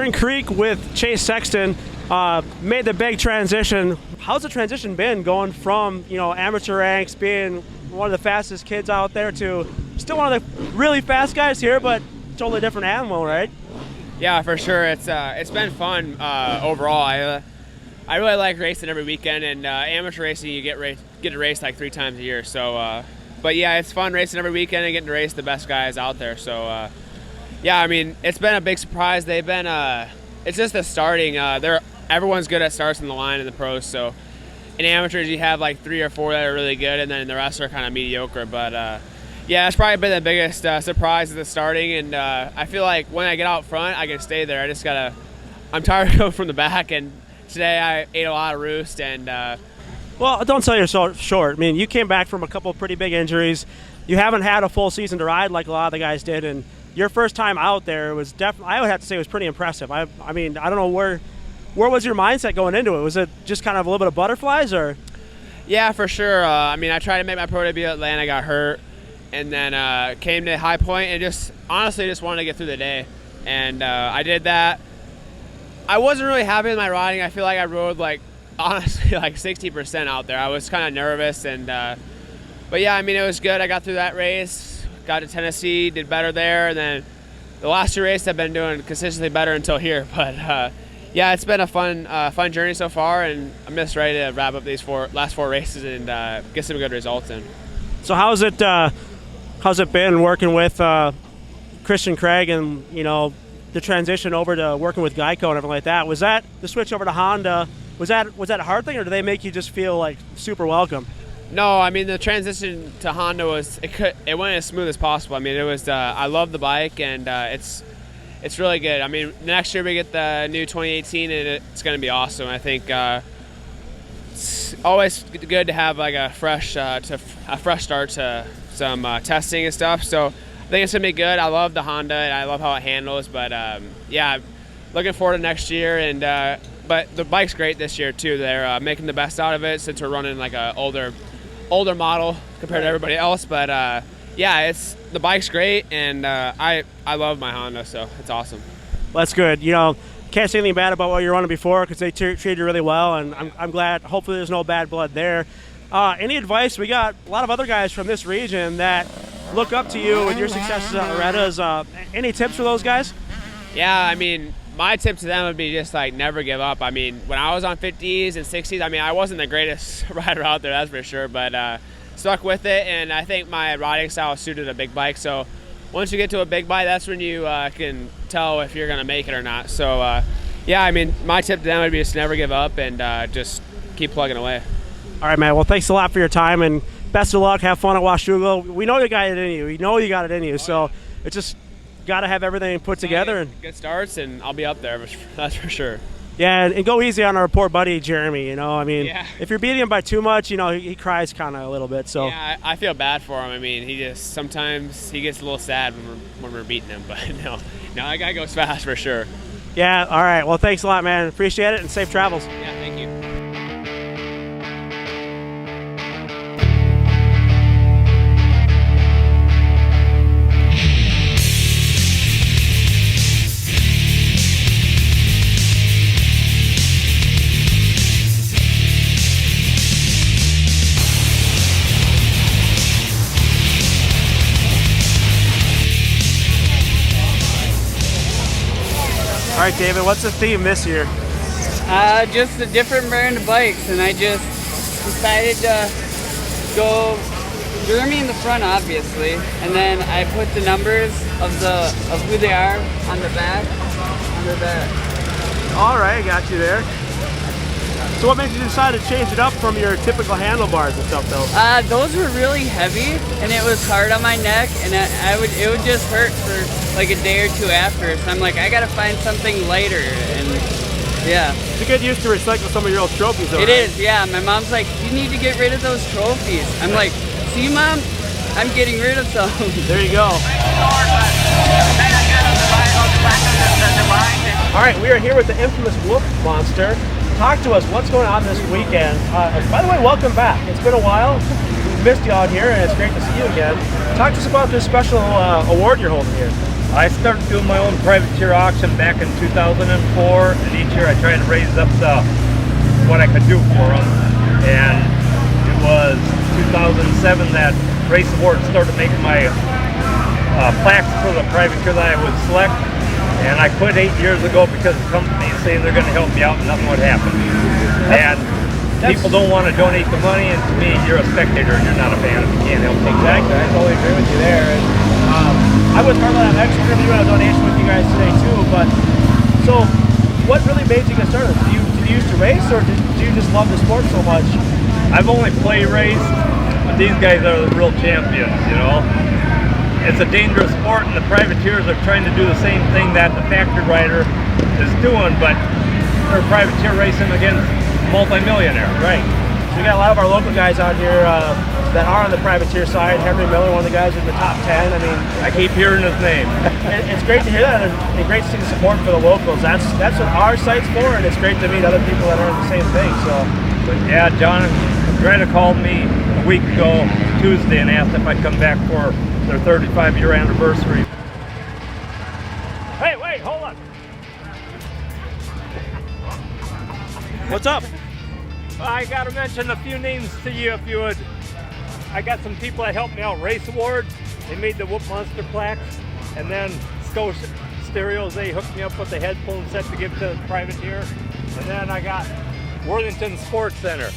Spring Creek with Chase Sexton. Made the big transition. How's the transition been going from, amateur ranks, being one of the fastest kids out there, to still one of the really fast guys here, but totally different animal, right? Yeah, for sure. It's been fun overall. I really like racing every weekend, and amateur racing you get to race like 3 times a year. So, but yeah, it's fun racing every weekend and getting to race the best guys out there. So, yeah, I mean, it's been a big surprise. They've been it's just the starting. Everyone's good at starts in the line in the pros. So, in amateurs you have like 3 or 4 that are really good, and then the rest are kind of mediocre. But yeah, it's probably been the biggest surprise at the starting, and I feel like when I get out front, I can stay there. I'm tired of going from the back, and today I ate a lot of roost. And well, don't sell yourself short. I mean, you came back from a couple of pretty big injuries. You haven't had a full season to ride like a lot of the guys did, and your first time out there was definitely, I would have to say, it was pretty impressive. I mean, I don't know where was your mindset going into it? Was it just kind of a little bit of butterflies, or? Yeah, for sure. I mean, I tried to make my pro debut at Atlanta, got hurt, and then came to High Point and just honestly wanted to get through the day. And I did that. I wasn't really happy with my riding. I feel like I rode honestly 60% out there. I was kind of nervous, and but yeah, I mean, it was good. I got through that race, got to Tennessee, did better there, and then the last 2 races I've been doing consistently better until here. But yeah, it's been a fun journey so far, and I'm just ready to wrap up these last 4 races and get some good results in. So how's it been working with Christian Craig, and the transition over to working with Geico and everything like that? Was that the switch over to Honda? Was that a hard thing, or do they make you just feel like super welcome? No, I mean, the transition to Honda it went as smooth as possible. I mean, it was I love the bike, and it's really good. I mean, next year we get the new 2018, and it's going to be awesome. I think it's always good to have like a fresh start to some testing and stuff. So I think it's going to be good. I love the Honda, and I love how it handles. But yeah, looking forward to next year. And but the bike's great this year too. They're making the best out of it since we're running like a older model compared to everybody else. But yeah, the bike's great, and I love my Honda, so it's awesome. Well, that's good. Can't say anything bad about what you were running before, because they treated you really well, and I'm glad. Hopefully there's no bad blood there. Any advice? We got a lot of other guys from this region that look up to you with your successes at Loretta's. Any tips for those guys? Yeah, I mean, my tip to them would be just never give up. I mean, when I was on 50s and 60s, I mean, I wasn't the greatest rider out there, that's for sure, but stuck with it, and I think my riding style suited a big bike. So once you get to a big bike, that's when you can tell if you're going to make it or not. So yeah, I mean, my tip to them would be just never give up, and just keep plugging away. All right, man. Well, thanks a lot for your time, and best of luck. Have fun at Washougal. We know you got it in you. We know you got it in you. So it's just got to have everything put together. And good starts, and I'll be up there. That's for sure. Yeah, and go easy on our poor buddy Jeremy. I mean, yeah. If you're beating him by too much, he cries kind of a little bit. So yeah, I feel bad for him. I mean, sometimes he gets a little sad when we're beating him, but no, that guy goes fast for sure. Yeah. All right. Well, thanks a lot, man. Appreciate it, and safe travels. Yeah. Thank you. All right, David, what's the theme this year? Just a different brand of bikes, and I just decided to go Jeremy in the front, obviously, and then I put the numbers of who they are on the back. All right, got you there. So what made you decide to change it up from your typical handlebars and stuff, though? Those were really heavy, and it was hard on my neck, and it would just hurt for like a day or two after. So I'm like, I gotta find something lighter, and yeah. It's a good use to recycle some of your old trophies, though. It is, yeah. My mom's like, you need to get rid of those trophies. I'm like, see, Mom, I'm getting rid of some. There you go. All right, we are here with the infamous Wolf Monster. Talk to us, what's going on this weekend? By the way, welcome back. It's been a while. We've missed you out here, and it's great to see you again. Talk to us about this special award you're holding here. I started doing my own privateer auction back in 2004, and each year I tried to raise up what I could do for them. And it was 2007 that Race Awards started making my plaques for the privateer that I would select. And I quit 8 years ago because the company is saying they're going to help me out and nothing would happen. And people don't want to donate the money, and to me, you're a spectator and you're not a fan if you can't help. Exactly, I totally agree with you there. And, I was part of that extra doing a donation with you guys today too. But so, what really made you get started? Did you used to race, or did you just love the sport so much? I've only played race, but these guys are the real champions. You know, it's a dangerous sport, and the privateers are trying to do the same thing that the factory rider is doing, but they're privateer racing against multimillionaires. Right. So we got a lot of our local guys out here that are on the privateer side. Henry Miller, one of the guys in the top 10. I mean, I keep hearing his name. It's great to hear that, and great to see the support for the locals. That's what our site's for, and it's great to meet other people that are in the same thing. So, but yeah, John, Loretta called me a week ago, Tuesday, and asked if I'd come back for their 35-year anniversary. Hey, wait, hold on. What's up? I got to mention a few names to you if you would. I got some people that helped me out. Race Awards, they made the Whoop Monster plaques, and then Stereos, they hooked me up with the headphone set to give to the privateer. And then I got Worthington Sports Center.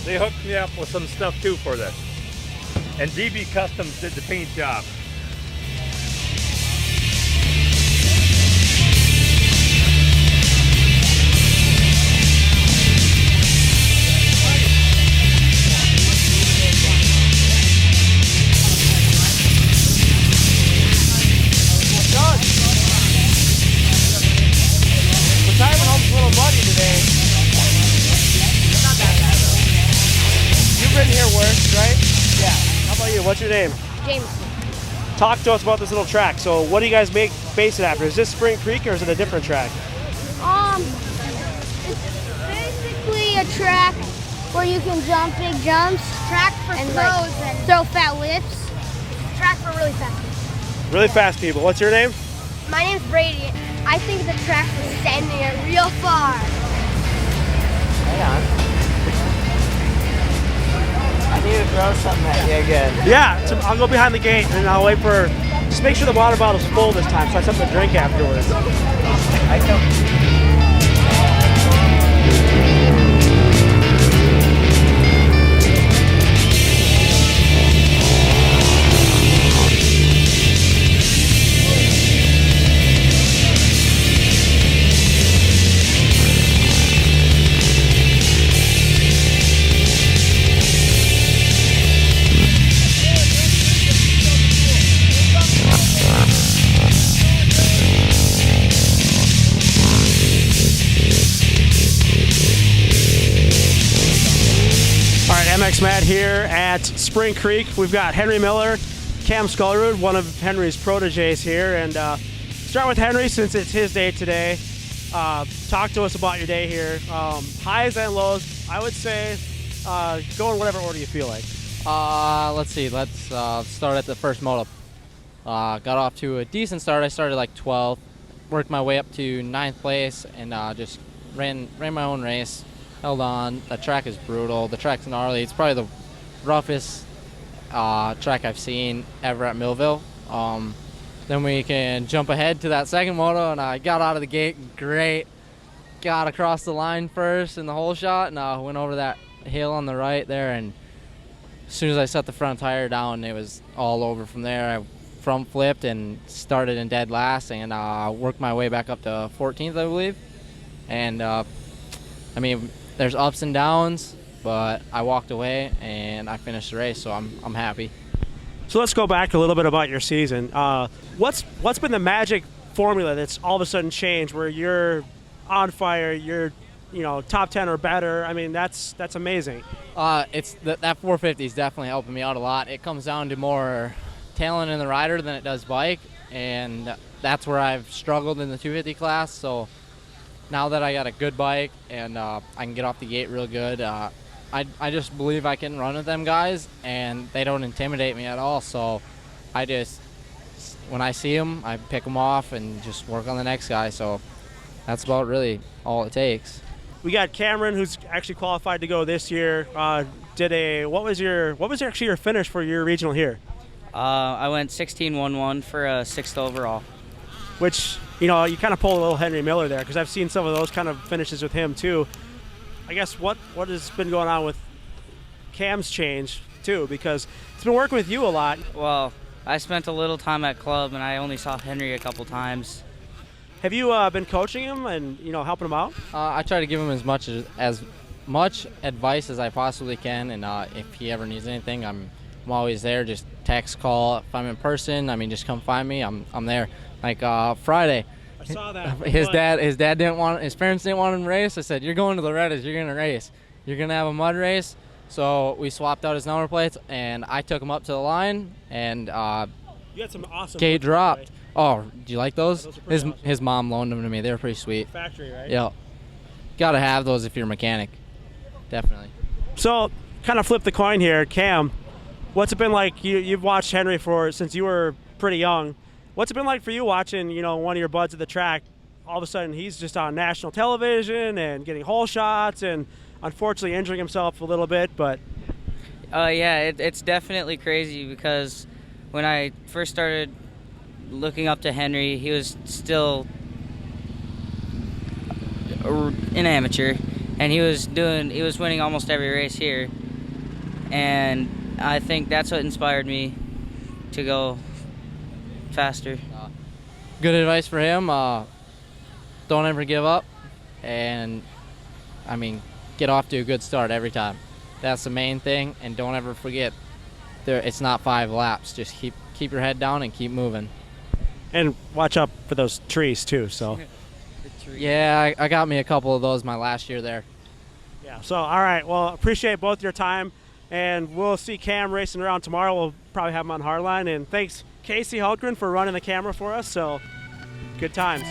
They hooked me up with some stuff too for this. And DB Customs did the paint job. What's your name? James. Talk to us about this little track. So what do you guys base it after? Is this Spring Creek or is it a different track? It's basically a track where you can jump big jumps. Track for and throws and throw fat whips. Track for really fast people. Really fast people. What's your name? My name's Brady. I think the track for sending it real far. Hang on. I need to throw something at you again. Yeah, so I'll go behind the gate and I'll wait for, just make sure the water bottle's full this time so I have something to drink afterwards. I don't. MX Matt here at Spring Creek. We've got Henry Miller, Cam Scullerud, one of Henry's proteges here. And start with Henry since it's his day today. Talk to us about your day here. Highs and lows, I would say go in whatever order you feel like. Let's see. Let's start at the first moto. Got off to a decent start. I started like 12th, worked my way up to 9th place, and just ran my own race. Held on. The track is brutal. The track's gnarly. It's probably the roughest track I've seen ever at Millville. Then we can jump ahead to that second moto, and I got out of the gate great. Got across the line first in the whole shot, and went over that hill on the right there, and as soon as I set the front tire down, it was all over from there. I front flipped and started in dead last, and worked my way back up to 14th, I believe. And I mean, there's ups and downs, but I walked away and I finished the race, so I'm happy. So let's go back a little bit about your season. What's been the magic formula that's all of a sudden changed where you're on fire, you're top 10 or better? I mean, that's amazing. It's that 450 is definitely helping me out a lot. It comes down to more talent in the rider than it does bike, and that's where I've struggled in the 250 class. So now that I got a good bike and I can get off the gate real good, I just believe I can run with them guys, and they don't intimidate me at all. So I just when I see them, I pick them off and just work on the next guy. So that's about really all it takes. We got Cameron, who's actually qualified to go this year. What was actually your finish for your regional here? I went 16-1-1 for a 6th overall. Which, you kind of pulled a little Henry Miller there, because I've seen some of those kind of finishes with him too. I guess what has been going on with Cam's change too, because it's been working with you a lot. Well, I spent a little time at club, and I only saw Henry a couple times. Have you been coaching him and helping him out? I try to give him as much advice as I possibly can, and if he ever needs anything, I'm always there. Just text, call. If I'm in person, just come find me. I'm there. Like Friday, I saw that. his parents didn't want him to race. I said, "You're going to Loretta's. You're gonna race. You're gonna have a mud race." So we swapped out his number plates, and I took him up to the line, and you had some awesome. Gate dropped. Right? Oh, do you like those? Those are pretty awesome. His mom loaned them to me. They were pretty sweet. Factory, right? Yeah, gotta have those if you're a mechanic. Definitely. So, kind of flip the coin here, Cam. What's it been like? You've watched Henry since you were pretty young. What's it been like for you watching, one of your buds at the track? All of a sudden, he's just on national television and getting hole shots, and unfortunately injuring himself a little bit. But Yeah, it's definitely crazy, because when I first started looking up to Henry, he was still an amateur, and he was winning almost every race here, and I think that's what inspired me to go faster. Good advice for him. Don't ever give up, and get off to a good start every time. That's the main thing, and don't ever forget, it's not 5 laps. Just keep your head down and keep moving. And watch out for those trees too. So yeah, I got me a couple of those my last year there. yeah. So all right. Well, appreciate both your time, and we'll see Cam racing around tomorrow. We'll probably have him on Hardline. And thanks Casey Hultgren for running the camera for us. So good times.